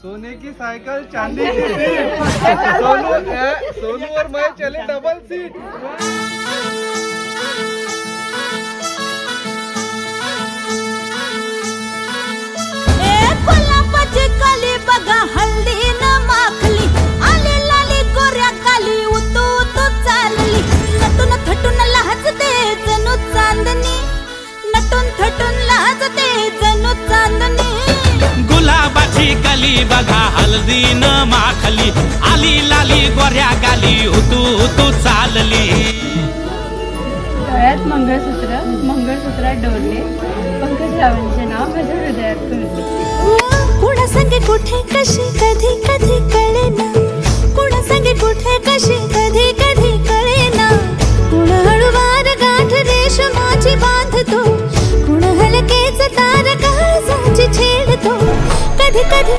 सोने की साइकिल चांदी की सीट सोनू और मैं चले डबल सीट। गुलाबाची कली बघा हल्दी न माखली आली लाली गोऱ्या काली उतू उतू चालली नटून थटून लाजते जणू चांदणी नटून थटून लाजते जणू चांदणी गुलाबाची कली बघा हल्दी न माखली आली लाली गोऱ्या गाली उतू उतू चालली गळ्यात मंगळसूत्रात डोरले पंकजरावांचे नाव माझ्या हृदयात कोरले. कुणा संगे कुठे कशी कधी कधी कळेना कुणा संगे कुठे कशी कधी कधी कळेना कुण हळूवार गाठ रेशमाची बांधतो कुण हलकेच तार काळजाची छेडतो कधी कधी